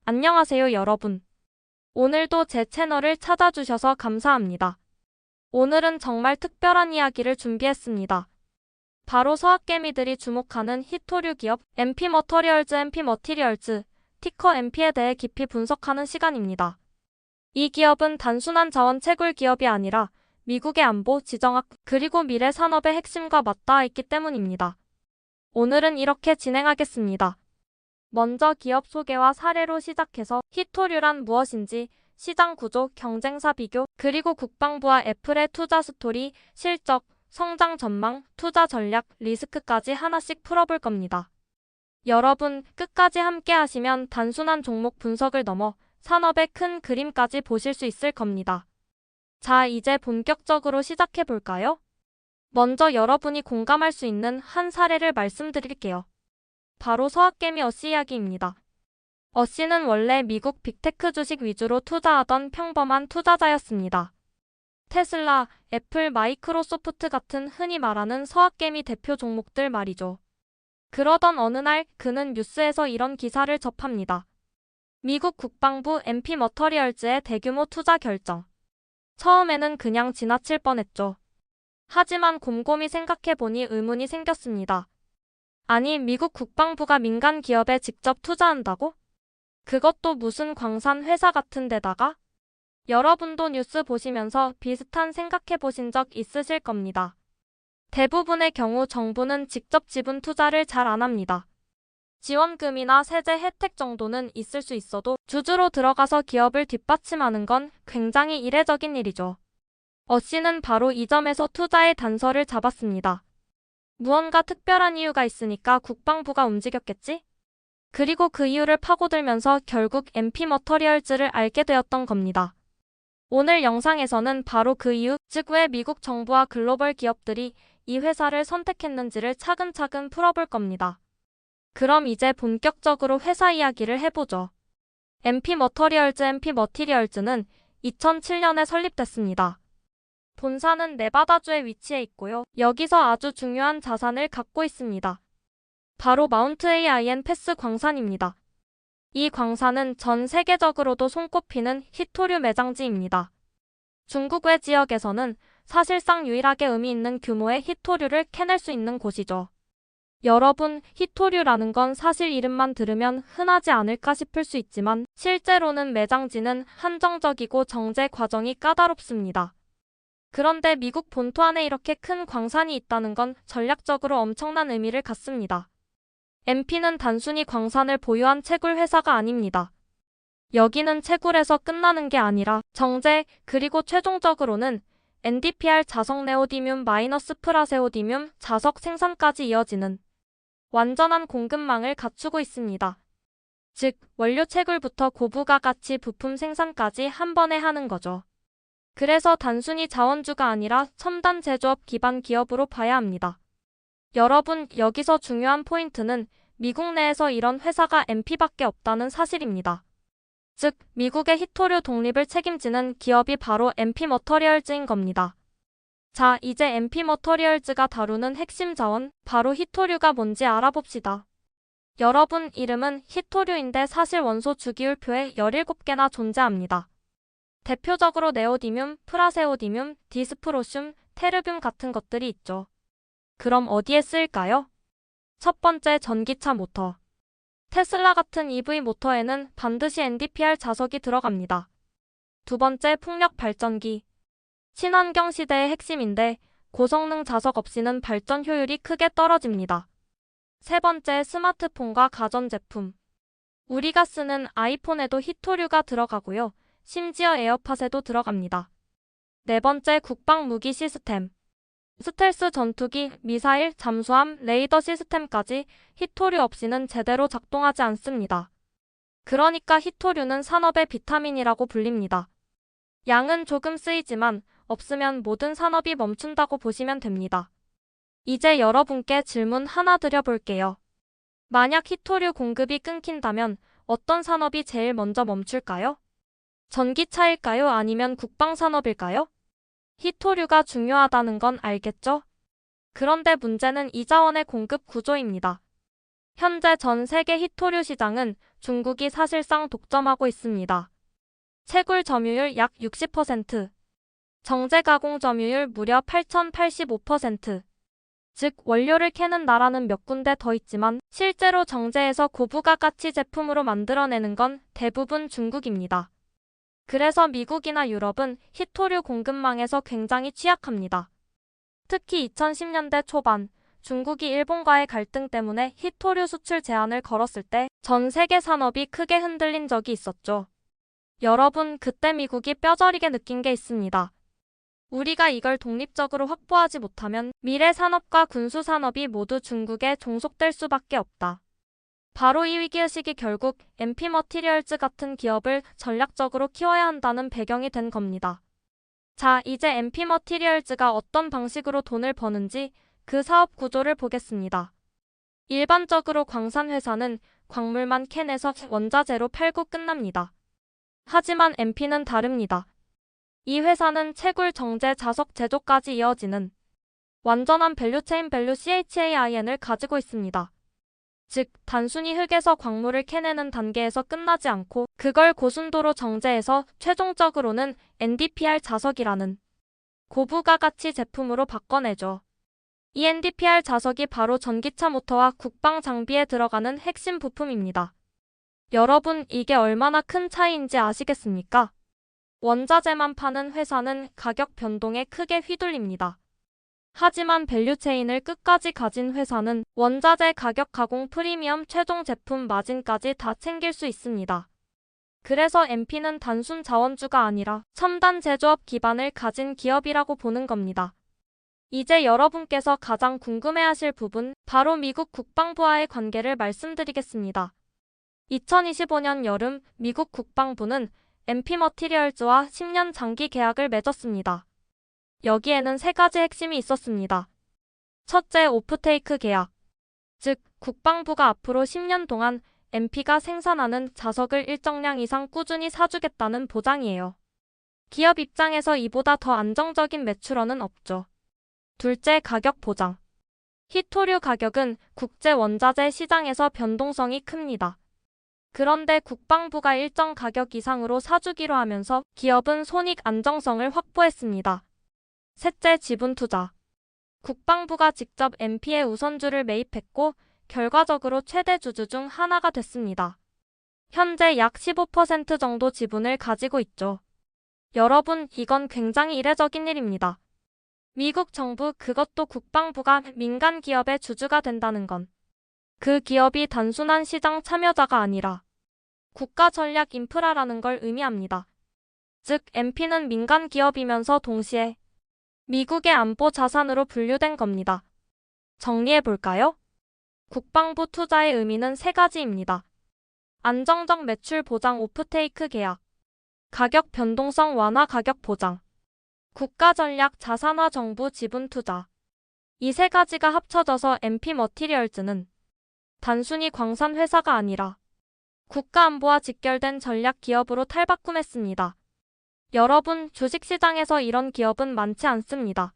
안녕하세요, 여러분. 오늘도 제 채널을 찾아주셔서 감사합니다. 오늘은 정말 특별한 이야기를 준비했습니다. 바로 서학개미들이 주목하는 히토류 기업 MP 머티리얼즈, 티커 MP에 대해 깊이 분석하는 시간입니다. 이 기업은 단순한 자원 채굴 기업이 아니라 미국의 안보, 지정학, 그리고 미래 산업의 핵심과 맞닿아 있기 때문입니다. 오늘은 이렇게 진행하겠습니다. 먼저 기업 소개와 사례로 시작해서 히토류란 무엇인지, 시장 구조, 경쟁사 비교, 그리고 국방부와 애플의 투자 스토리, 실적, 성장 전망, 투자 전략, 리스크까지 하나씩 풀어볼 겁니다. 여러분, 끝까지 함께 하시면 단순한 종목 분석을 넘어 산업의 큰 그림까지 보실 수 있을 겁니다. 자, 이제 본격적으로 시작해 볼까요? 먼저 여러분이 공감할 수 있는 한 사례를 말씀드릴게요. 바로 서학개미 어씨 이야기입니다. 어씨는 원래 미국 빅테크 주식 위주로 투자하던 평범한 투자자였습니다. 테슬라, 애플, 마이크로소프트 같은 흔히 말하는 서학개미 대표 종목들 말이죠. 그러던 어느 날 그는 뉴스에서 이런 기사를 접합니다. 미국 국방부 MP 머터리얼즈의 대규모 투자 결정. 처음에는 그냥 지나칠 뻔했죠. 하지만 곰곰이 생각해보니 의문이 생겼습니다. 아니, 미국 국방부가 민간 기업에 직접 투자한다고? 그것도 무슨 광산 회사 같은 데다가? 여러분도 뉴스 보시면서 비슷한 생각해 보신 적 있으실 겁니다. 대부분의 경우 정부는 직접 지분 투자를 잘 안 합니다. 지원금이나 세제 혜택 정도는 있을 수 있어도 주주로 들어가서 기업을 뒷받침하는 건 굉장히 이례적인 일이죠. 어씨는 바로 이 점에서 투자의 단서를 잡았습니다. 무언가 특별한 이유가 있으니까 국방부가 움직였겠지? 그리고 그 이유를 파고들면서 결국 MP 머터리얼즈를 알게 되었던 겁니다. 오늘 영상에서는 바로 그 이유, 즉 왜 미국 정부와 글로벌 기업들이 이 회사를 선택했는지를 차근차근 풀어볼 겁니다. 그럼 이제 본격적으로 회사 이야기를 해보죠. MP 머티리얼즈는 2007년에 설립됐습니다. 본사는 네바다주에 위치해 있고요. 여기서 아주 중요한 자산을 갖고 있습니다. 바로 마운트 AIN 패스 광산입니다. 이 광산은 전 세계적으로도 손꼽히는 히토류 매장지입니다. 중국 외 지역에서는 사실상 유일하게 의미 있는 규모의 히토류를 캐낼 수 있는 곳이죠. 여러분, 히토류라는 건 사실 이름만 들으면 흔하지 않을까 싶을 수 있지만 실제로는 매장지는 한정적이고 정제 과정이 까다롭습니다. 그런데 미국 본토 안에 이렇게 큰 광산이 있다는 건 전략적으로 엄청난 의미를 갖습니다. MP는 단순히 광산을 보유한 채굴 회사가 아닙니다. 여기는 채굴에서 끝나는 게 아니라 정제, 그리고 최종적으로는 NdPr 자석 네오디뮴 마이너스 프라세오디뮴 자석 생산까지 이어지는 완전한 공급망을 갖추고 있습니다. 즉, 원료 채굴부터 고부가 가치 부품 생산까지 한 번에 하는 거죠. 그래서 단순히 자원주가 아니라 첨단 제조업 기반 기업으로 봐야 합니다. 여러분, 여기서 중요한 포인트는 미국 내에서 이런 회사가 MP밖에 없다는 사실입니다. 즉, 미국의 히토류 독립을 책임지는 기업이 바로 MP 머터리얼즈인 겁니다. 자, 이제 MP 머터리얼즈가 다루는 핵심 자원, 바로 히토류가 뭔지 알아봅시다. 여러분, 이름은 히토류인데 사실 원소 주기율표에 17개나 존재합니다. 대표적으로 네오디뮴, 프라세오디뮴, 디스프로슘, 테르뷴 같은 것들이 있죠. 그럼 어디에 쓰일까요? 첫 번째, 전기차 모터. 테슬라 같은 EV 모터에는 반드시 NdPr 자석이 들어갑니다. 두 번째, 풍력 발전기. 친환경 시대의 핵심인데 고성능 자석 없이는 발전 효율이 크게 떨어집니다. 세 번째, 스마트폰과 가전제품. 우리가 쓰는 아이폰에도 히토류가 들어가고요. 심지어 에어팟에도 들어갑니다. 네 번째, 국방 무기 시스템. 스텔스 전투기, 미사일, 잠수함, 레이더 시스템까지 히토류 없이는 제대로 작동하지 않습니다. 그러니까 히토류는 산업의 비타민이라고 불립니다. 양은 조금 쓰이지만 없으면 모든 산업이 멈춘다고 보시면 됩니다. 이제 여러분께 질문 하나 드려볼게요. 만약 히토류 공급이 끊긴다면 어떤 산업이 제일 먼저 멈출까요? 전기차일까요? 아니면 국방산업일까요? 히토류가 중요하다는 건 알겠죠? 그런데 문제는 이 자원의 공급 구조입니다. 현재 전 세계 히토류 시장은 중국이 사실상 독점하고 있습니다. 채굴 점유율 약 60%, 정제 가공 점유율 무려 8,085%. 즉 원료를 캐는 나라는 몇 군데 더 있지만 실제로 정제해서 고부가 가치 제품으로 만들어내는 건 대부분 중국입니다. 그래서 미국이나 유럽은 희토류 공급망에서 굉장히 취약합니다. 특히 2010년대 초반 중국이 일본과의 갈등 때문에 희토류 수출 제한을 걸었을 때 전 세계 산업이 크게 흔들린 적이 있었죠. 여러분, 그때 미국이 뼈저리게 느낀 게 있습니다. 우리가 이걸 독립적으로 확보하지 못하면 미래 산업과 군수 산업이 모두 중국에 종속될 수밖에 없다. 바로 이 위기의식이 결국 MP 머티리얼즈 같은 기업을 전략적으로 키워야 한다는 배경이 된 겁니다. 자, 이제 MP 머티리얼즈가 어떤 방식으로 돈을 버는지 그 사업 구조를 보겠습니다. 일반적으로 광산 회사는 광물만 캐내서 원자재로 팔고 끝납니다. 하지만 MP는 다릅니다. 이 회사는 채굴, 정제, 자석 제조까지 이어지는 완전한 밸류체인 밸류 CHAIN을 가지고 있습니다. 즉, 단순히 흙에서 광물을 캐내는 단계에서 끝나지 않고 그걸 고순도로 정제해서 최종적으로는 NdPr 자석이라는 고부가 가치 제품으로 바꿔내죠. 이 NdPr 자석이 바로 전기차 모터와 국방 장비에 들어가는 핵심 부품입니다. 여러분, 이게 얼마나 큰 차이인지 아시겠습니까? 원자재만 파는 회사는 가격 변동에 크게 휘둘립니다. 하지만 밸류체인을 끝까지 가진 회사는 원자재 가격, 가공, 프리미엄, 최종 제품 마진까지 다 챙길 수 있습니다. 그래서 MP는 단순 자원주가 아니라 첨단 제조업 기반을 가진 기업이라고 보는 겁니다. 이제 여러분께서 가장 궁금해하실 부분, 바로 미국 국방부와의 관계를 말씀드리겠습니다. 2025년 여름 미국 국방부는 MP 머티리얼즈와 10년 장기 계약을 맺었습니다. 여기에는 세 가지 핵심이 있었습니다. 첫째, 오프테이크 계약. 즉, 국방부가 앞으로 10년 동안 MP가 생산하는 자석을 일정량 이상 꾸준히 사주겠다는 보장이에요. 기업 입장에서 이보다 더 안정적인 매출원은 없죠. 둘째, 가격 보장. 희토류 가격은 국제 원자재 시장에서 변동성이 큽니다. 그런데 국방부가 일정 가격 이상으로 사주기로 하면서 기업은 손익 안정성을 확보했습니다. 셋째, 지분 투자. 국방부가 직접 MP의 우선주를 매입했고 결과적으로 최대 주주 중 하나가 됐습니다. 현재 약 15% 정도 지분을 가지고 있죠. 여러분, 이건 굉장히 이례적인 일입니다. 미국 정부, 그것도 국방부가 민간 기업의 주주가 된다는 건 그 기업이 단순한 시장 참여자가 아니라 국가 전략 인프라라는 걸 의미합니다. 즉, MP는 민간 기업이면서 동시에 미국의 안보 자산으로 분류된 겁니다. 정리해볼까요? 국방부 투자의 의미는 세 가지입니다. 안정적 매출 보장, 오프테이크 계약, 가격 변동성 완화, 가격 보장, 국가 전략 자산화, 정부 지분 투자. 이 세 가지가 합쳐져서 MP 머티리얼즈는 단순히 광산 회사가 아니라 국가 안보와 직결된 전략 기업으로 탈바꿈했습니다. 여러분, 주식시장에서 이런 기업은 많지 않습니다.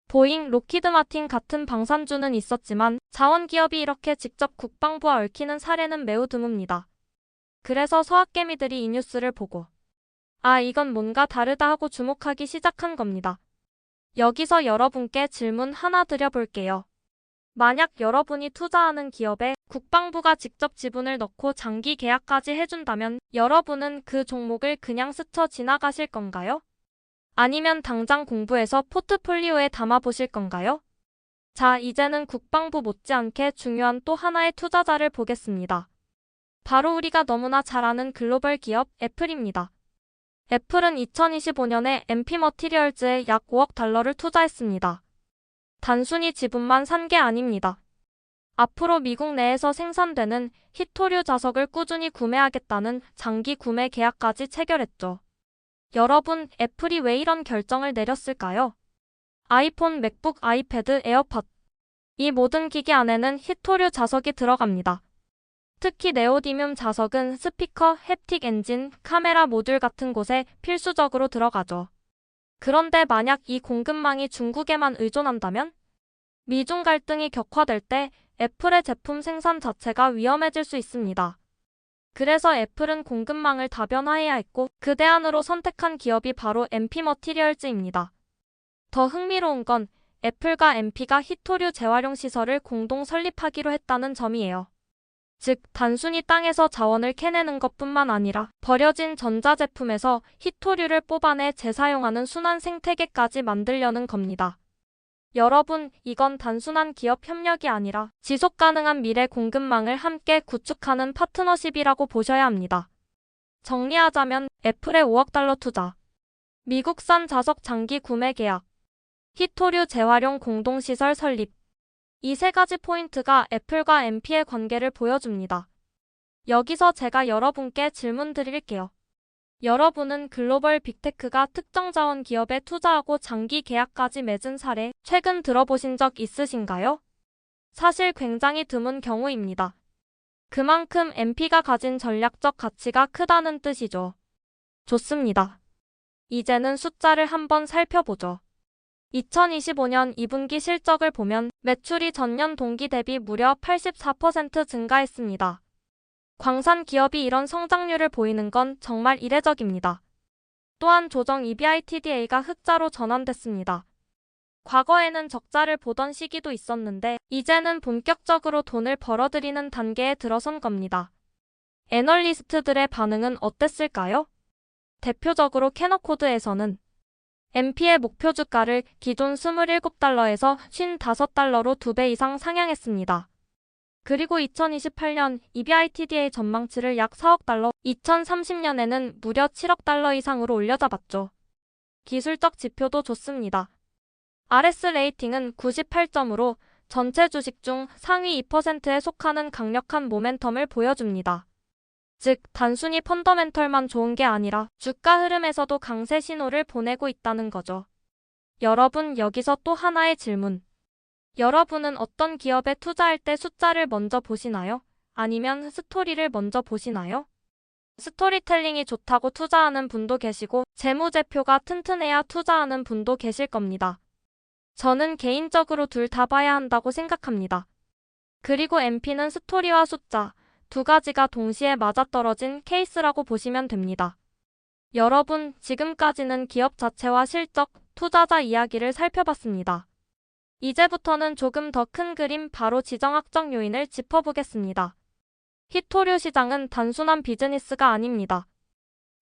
보잉, 로키드 마틴 같은 방산주는 있었지만 자원기업이 이렇게 직접 국방부와 얽히는 사례는 매우 드뭅니다. 그래서 서학개미들이 이 뉴스를 보고 아, 이건 뭔가 다르다 하고 주목하기 시작한 겁니다. 여기서 여러분께 질문 하나 드려볼게요. 만약 여러분이 투자하는 기업에 국방부가 직접 지분을 넣고 장기 계약까지 해준다면 여러분은 그 종목을 그냥 스쳐 지나가실 건가요? 아니면 당장 공부해서 포트폴리오에 담아보실 건가요? 자, 이제는 국방부 못지않게 중요한 또 하나의 투자자를 보겠습니다. 바로 우리가 너무나 잘 아는 글로벌 기업 애플입니다. 애플은 2025년에 MP 머티리얼즈에 약 5억 달러를 투자했습니다. 단순히 지분만 산 게 아닙니다. 앞으로 미국 내에서 생산되는 희토류 자석을 꾸준히 구매하겠다는 장기 구매 계약까지 체결했죠. 여러분, 애플이 왜 이런 결정을 내렸을까요? 아이폰, 맥북, 아이패드, 에어팟. 이 모든 기기 안에는 희토류 자석이 들어갑니다. 특히 네오디뮴 자석은 스피커, 햅틱 엔진, 카메라 모듈 같은 곳에 필수적으로 들어가죠. 그런데 만약 이 공급망이 중국에만 의존한다면? 미중 갈등이 격화될 때 애플의 제품 생산 자체가 위험해질 수 있습니다. 그래서 애플은 공급망을 다변화해야 했고 그 대안으로 선택한 기업이 바로 MP 머티리얼즈입니다. 더 흥미로운 건 애플과 MP가 히토류 재활용 시설을 공동 설립하기로 했다는 점이에요. 즉, 단순히 땅에서 자원을 캐내는 것뿐만 아니라 버려진 전자제품에서 히토류를 뽑아내 재사용하는 순환 생태계까지 만들려는 겁니다. 여러분, 이건 단순한 기업 협력이 아니라 지속 가능한 미래 공급망을 함께 구축하는 파트너십이라고 보셔야 합니다. 정리하자면 애플의 5억 달러 투자, 미국산 자석 장기 구매 계약, 히토류 재활용 공동시설 설립. 이 세 가지 포인트가 애플과 MP의 관계를 보여줍니다. 여기서 제가 여러분께 질문 드릴게요. 여러분은 글로벌 빅테크가 특정 자원 기업에 투자하고 장기 계약까지 맺은 사례 최근 들어보신 적 있으신가요? 사실 굉장히 드문 경우입니다. 그만큼 MP가 가진 전략적 가치가 크다는 뜻이죠. 좋습니다. 이제는 숫자를 한번 살펴보죠. 2025년 2분기 실적을 보면 매출이 전년 동기 대비 무려 84% 증가했습니다. 광산 기업이 이런 성장률을 보이는 건 정말 이례적입니다. 또한 조정 EBITDA가 흑자로 전환됐습니다. 과거에는 적자를 보던 시기도 있었는데 이제는 본격적으로 돈을 벌어들이는 단계에 들어선 겁니다. 애널리스트들의 반응은 어땠을까요? 대표적으로 캐너코드에서는 MP의 목표 주가를 기존 27달러에서 55달러로 2배 이상 상향했습니다. 그리고 2028년 EBITDA 전망치를 약 4억 달러, 2030년에는 무려 7억 달러 이상으로 올려잡았죠. 기술적 지표도 좋습니다. RS 레이팅은 98점으로 전체 주식 중 상위 2%에 속하는 강력한 모멘텀을 보여줍니다. 즉, 단순히 펀더멘털만 좋은 게 아니라 주가 흐름에서도 강세 신호를 보내고 있다는 거죠. 여러분, 여기서 또 하나의 질문. 여러분은 어떤 기업에 투자할 때 숫자를 먼저 보시나요? 아니면 스토리를 먼저 보시나요? 스토리텔링이 좋다고 투자하는 분도 계시고 재무제표가 튼튼해야 투자하는 분도 계실 겁니다. 저는 개인적으로 둘 다 봐야 한다고 생각합니다. 그리고 MP는 스토리와 숫자, 두 가지가 동시에 맞아떨어진 케이스라고 보시면 됩니다. 여러분, 지금까지는 기업 자체와 실적, 투자자 이야기를 살펴봤습니다. 이제부터는 조금 더 큰 그림, 바로 지정학적 요인을 짚어보겠습니다. 히토류 시장은 단순한 비즈니스가 아닙니다.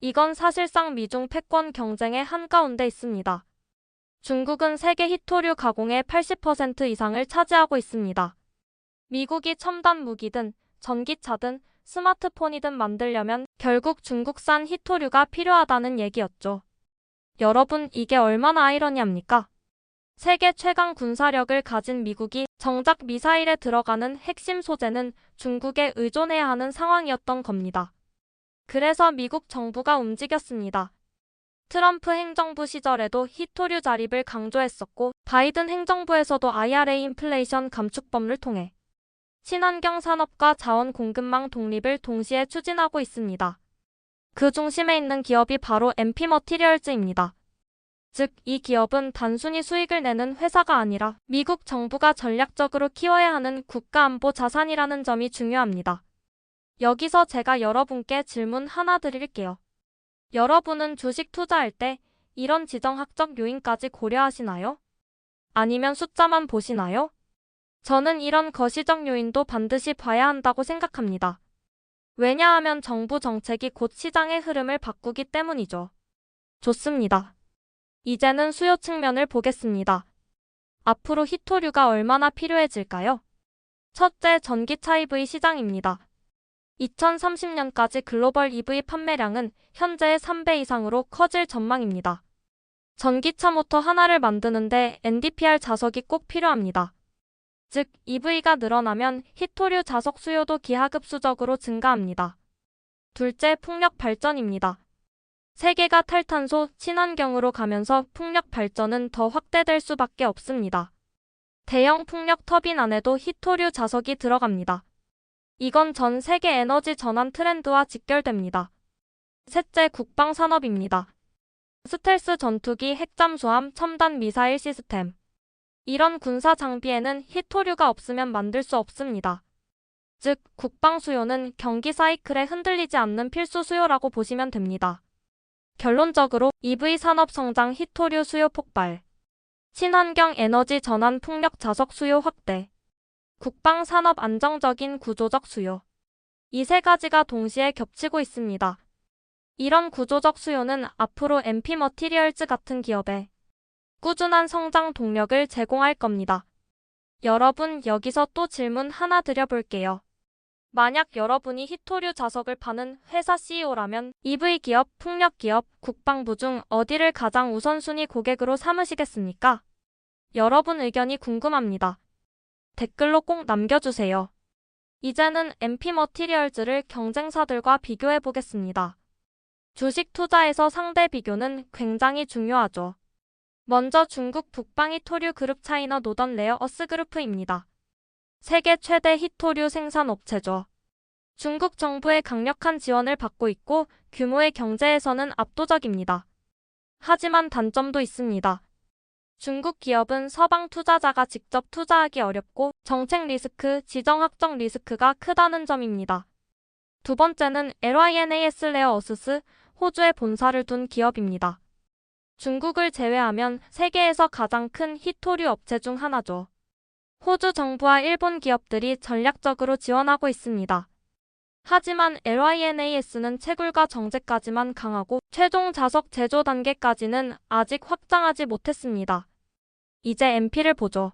이건 사실상 미중 패권 경쟁의 한가운데 있습니다. 중국은 세계 히토류 가공의 80% 이상을 차지하고 있습니다. 미국이 첨단 무기든 전기차든 스마트폰이든 만들려면 결국 중국산 히토류가 필요하다는 얘기였죠. 여러분, 이게 얼마나 아이러니합니까? 세계 최강 군사력을 가진 미국이 정작 미사일에 들어가는 핵심 소재는 중국에 의존해야 하는 상황이었던 겁니다. 그래서 미국 정부가 움직였습니다. 트럼프 행정부 시절에도 히토류 자립을 강조했었고 바이든 행정부에서도 IRA 인플레이션 감축법을 통해 친환경 산업과 자원 공급망 독립을 동시에 추진하고 있습니다. 그 중심에 있는 기업이 바로 MP 머티리얼즈입니다. 즉, 이 기업은 단순히 수익을 내는 회사가 아니라 미국 정부가 전략적으로 키워야 하는 국가안보 자산이라는 점이 중요합니다. 여기서 제가 여러분께 질문 하나 드릴게요. 여러분은 주식 투자할 때 이런 지정학적 요인까지 고려하시나요? 아니면 숫자만 보시나요? 저는 이런 거시적 요인도 반드시 봐야 한다고 생각합니다. 왜냐하면 정부 정책이 곧 시장의 흐름을 바꾸기 때문이죠. 좋습니다. 이제는 수요 측면을 보겠습니다. 앞으로 히토류가 얼마나 필요해질까요? 첫째, 전기차 EV 시장입니다. 2030년까지 글로벌 EV 판매량은 현재의 3배 이상으로 커질 전망입니다. 전기차 모터 하나를 만드는데 NdPr 자석이 꼭 필요합니다. 즉, EV가 늘어나면 히토류 자석 수요도 기하급수적으로 증가합니다. 둘째, 풍력 발전입니다. 세계가 탈탄소, 친환경으로 가면서 풍력 발전은 더 확대될 수밖에 없습니다. 대형 풍력 터빈 안에도 히토류 자석이 들어갑니다. 이건 전 세계 에너지 전환 트렌드와 직결됩니다. 셋째, 국방 산업입니다. 스텔스 전투기, 핵잠수함, 첨단 미사일 시스템. 이런 군사 장비에는 히토류가 없으면 만들 수 없습니다. 즉, 국방 수요는 경기 사이클에 흔들리지 않는 필수 수요라고 보시면 됩니다. 결론적으로 EV 산업 성장 히토류 수요 폭발, 친환경 에너지 전환 풍력 자석 수요 확대, 국방 산업 안정적인 구조적 수요. 이 세 가지가 동시에 겹치고 있습니다. 이런 구조적 수요는 앞으로 MP 머티리얼즈 같은 기업에 꾸준한 성장 동력을 제공할 겁니다. 여러분, 여기서 또 질문 하나 드려볼게요. 만약 여러분이 히토류 자석을 파는 회사 CEO라면 EV 기업, 풍력 기업, 국방부 중 어디를 가장 우선순위 고객으로 삼으시겠습니까? 여러분 의견이 궁금합니다. 댓글로 꼭 남겨주세요. 이제는 MP 머티리얼즈를 경쟁사들과 비교해 보겠습니다. 주식 투자에서 상대 비교는 굉장히 중요하죠. 먼저 중국 북방 히토류 그룹 차이나 노던 레어 어스 그룹입니다. 세계 최대 히토류 생산 업체죠. 중국 정부의 강력한 지원을 받고 있고 규모의 경제에서는 압도적입니다. 하지만 단점도 있습니다. 중국 기업은 서방 투자자가 직접 투자하기 어렵고 정책 리스크, 지정 확정 리스크가 크다는 점입니다. 두 번째는 LYNAS 레어 어스스, 호주에 본사를 둔 기업입니다. 중국을 제외하면 세계에서 가장 큰 히토류 업체 중 하나죠. 호주 정부와 일본 기업들이 전략적으로 지원하고 있습니다. 하지만 LYNAS는 채굴과 정제까지만 강하고 최종 자석 제조 단계까지는 아직 확장하지 못했습니다. 이제 MP를 보죠.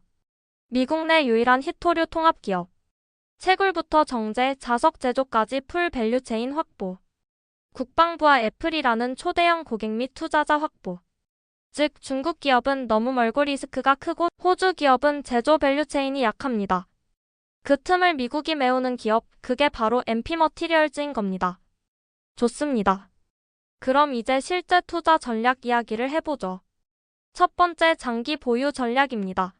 미국 내 유일한 히토류 통합기업. 채굴부터 정제, 자석 제조까지 풀 밸류체인 확보. 국방부와 애플이라는 초대형 고객 및 투자자 확보. 즉, 중국 기업은 너무 멀고 리스크가 크고 호주 기업은 제조 밸류체인이 약합니다. 그 틈을 미국이 메우는 기업, 그게 바로 MP 머티리얼즈인 겁니다. 좋습니다. 그럼 이제 실제 투자 전략 이야기를 해보죠. 첫 번째, 장기 보유 전략입니다.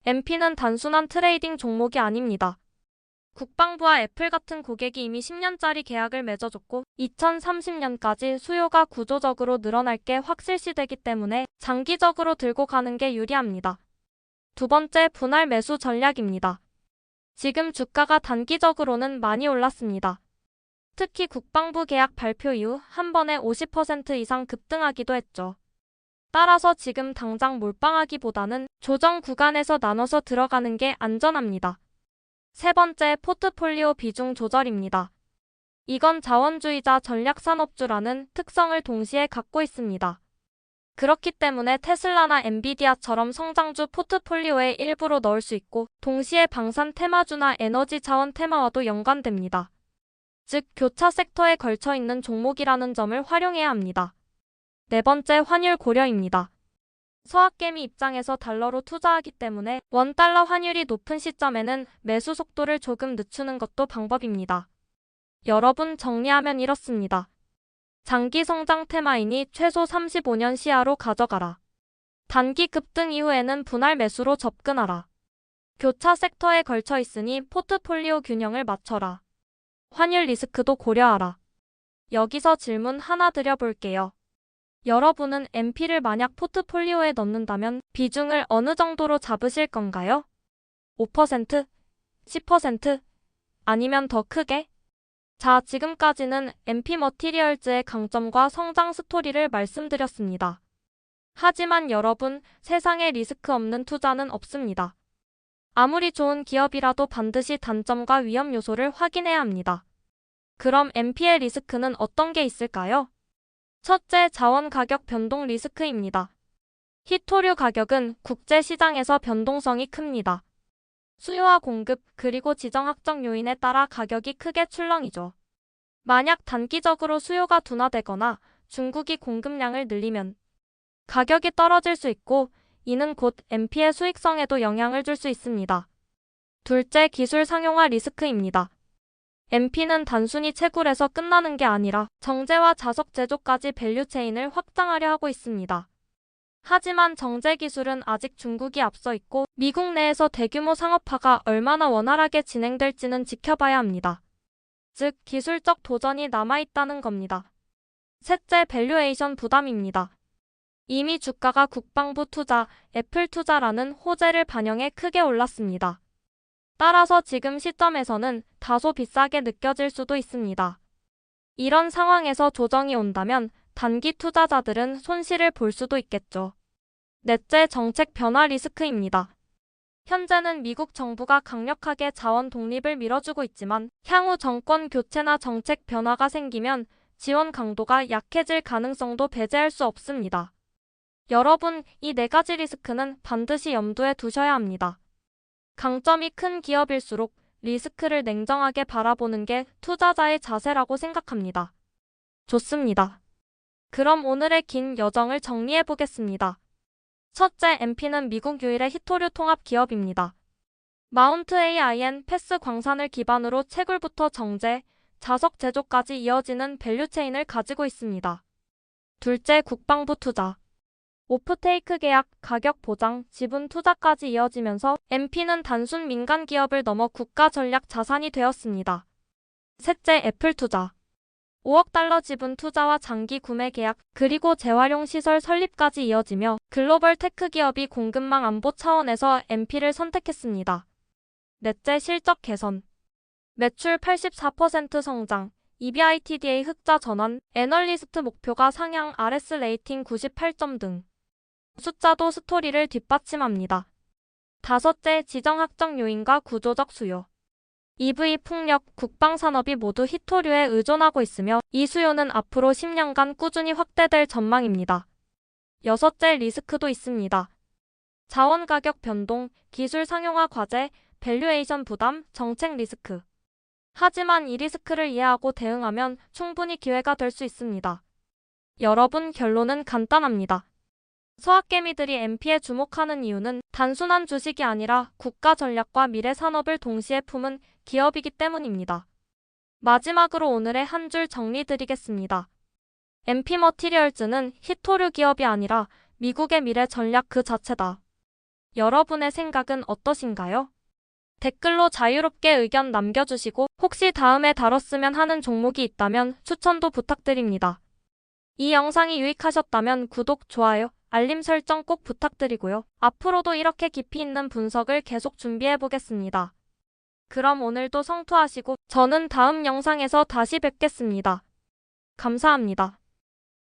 MP는 단순한 트레이딩 종목이 아닙니다. 국방부와 애플 같은 고객이 이미 10년짜리 계약을 맺어줬고 2030년까지 수요가 구조적으로 늘어날 게 확실시되기 때문에 장기적으로 들고 가는 게 유리합니다. 두 번째, 분할 매수 전략입니다. 지금 주가가 단기적으로는 많이 올랐습니다. 특히 국방부 계약 발표 이후 한 번에 50% 이상 급등하기도 했죠. 따라서 지금 당장 몰빵하기보다는 조정 구간에서 나눠서 들어가는 게 안전합니다. 세 번째, 포트폴리오 비중 조절입니다. 이건 자원주의자 전략산업주라는 특성을 동시에 갖고 있습니다. 그렇기 때문에 테슬라나 엔비디아처럼 성장주 포트폴리오에 일부러 넣을 수 있고 동시에 방산 테마주나 에너지 자원 테마와도 연관됩니다. 즉, 교차 섹터에 걸쳐 있는 종목이라는 점을 활용해야 합니다. 네 번째, 환율 고려입니다. 서학개미 입장에서 달러로 투자하기 때문에 원달러 환율이 높은 시점에는 매수 속도를 조금 늦추는 것도 방법입니다. 여러분, 정리하면 이렇습니다. 장기 성장 테마이니 최소 35년 시야로 가져가라. 단기 급등 이후에는 분할 매수로 접근하라. 교차 섹터에 걸쳐 있으니 포트폴리오 균형을 맞춰라. 환율 리스크도 고려하라. 여기서 질문 하나 드려볼게요. 여러분은 MP를 만약 포트폴리오에 넣는다면 비중을 어느 정도로 잡으실 건가요? 5%? 10%? 아니면 더 크게? 자, 지금까지는 MP 머티리얼즈의 강점과 성장 스토리를 말씀드렸습니다. 하지만 여러분, 세상에 리스크 없는 투자는 없습니다. 아무리 좋은 기업이라도 반드시 단점과 위험 요소를 확인해야 합니다. 그럼 MP의 리스크는 어떤 게 있을까요? 첫째, 자원 가격 변동 리스크입니다. 히토류 가격은 국제 시장에서 변동성이 큽니다. 수요와 공급, 그리고 지정 확정 요인에 따라 가격이 크게 출렁이죠. 만약 단기적으로 수요가 둔화되거나 중국이 공급량을 늘리면 가격이 떨어질 수 있고 이는 곧 MP의 수익성에도 영향을 줄 수 있습니다. 둘째, 기술 상용화 리스크입니다. MP는 단순히 채굴에서 끝나는 게 아니라 정제와 자석 제조까지 밸류체인을 확장하려 하고 있습니다. 하지만 정제 기술은 아직 중국이 앞서 있고 미국 내에서 대규모 상업화가 얼마나 원활하게 진행될지는 지켜봐야 합니다. 즉, 기술적 도전이 남아있다는 겁니다. 셋째, 밸류에이션 부담입니다. 이미 주가가 국방부 투자, 애플 투자라는 호재를 반영해 크게 올랐습니다. 따라서 지금 시점에서는 다소 비싸게 느껴질 수도 있습니다. 이런 상황에서 조정이 온다면 단기 투자자들은 손실을 볼 수도 있겠죠. 넷째, 정책 변화 리스크입니다. 현재는 미국 정부가 강력하게 자원 독립을 밀어주고 있지만 향후 정권 교체나 정책 변화가 생기면 지원 강도가 약해질 가능성도 배제할 수 없습니다. 여러분, 이 네 가지 리스크는 반드시 염두에 두셔야 합니다. 강점이 큰 기업일수록 리스크를 냉정하게 바라보는 게 투자자의 자세라고 생각합니다. 좋습니다. 그럼 오늘의 긴 여정을 정리해 보겠습니다. 첫째, MP는 미국 유일의 히토류 통합 기업입니다. 마운트 AIN 패스 광산을 기반으로 채굴부터 정제, 자석 제조까지 이어지는 밸류체인을 가지고 있습니다. 둘째, 국방부 투자. 오프테이크 계약, 가격 보장, 지분 투자까지 이어지면서 MP는 단순 민간 기업을 넘어 국가 전략 자산이 되었습니다. 셋째, 애플 투자. 5억 달러 지분 투자와 장기 구매 계약, 그리고 재활용 시설 설립까지 이어지며 글로벌 테크 기업이 공급망 안보 차원에서 MP를 선택했습니다. 넷째, 실적 개선. 매출 84% 성장, EBITDA 흑자 전환, 애널리스트 목표가 상향, RS 레이팅 98점 등. 숫자도 스토리를 뒷받침합니다. 다섯째, 지정학적 요인과 구조적 수요. EV 풍력, 국방 산업이 모두 히토류에 의존하고 있으며 이 수요는 앞으로 10년간 꾸준히 확대될 전망입니다. 여섯째, 리스크도 있습니다. 자원 가격 변동, 기술 상용화 과제, 밸류에이션 부담, 정책 리스크. 하지만 이 리스크를 이해하고 대응하면 충분히 기회가 될 수 있습니다. 여러분, 결론은 간단합니다. 서학개미들이 MP에 주목하는 이유는 단순한 주식이 아니라 국가 전략과 미래 산업을 동시에 품은 기업이기 때문입니다. 마지막으로 오늘의 한 줄 정리드리겠습니다. MP 머티리얼즈는 히토류 기업이 아니라 미국의 미래 전략 그 자체다. 여러분의 생각은 어떠신가요? 댓글로 자유롭게 의견 남겨주시고 혹시 다음에 다뤘으면 하는 종목이 있다면 추천도 부탁드립니다. 이 영상이 유익하셨다면 구독, 좋아요, 알림 설정 꼭 부탁드리고요. 앞으로도 이렇게 깊이 있는 분석을 계속 준비해보겠습니다. 그럼 오늘도 성투하시고 저는 다음 영상에서 다시 뵙겠습니다. 감사합니다.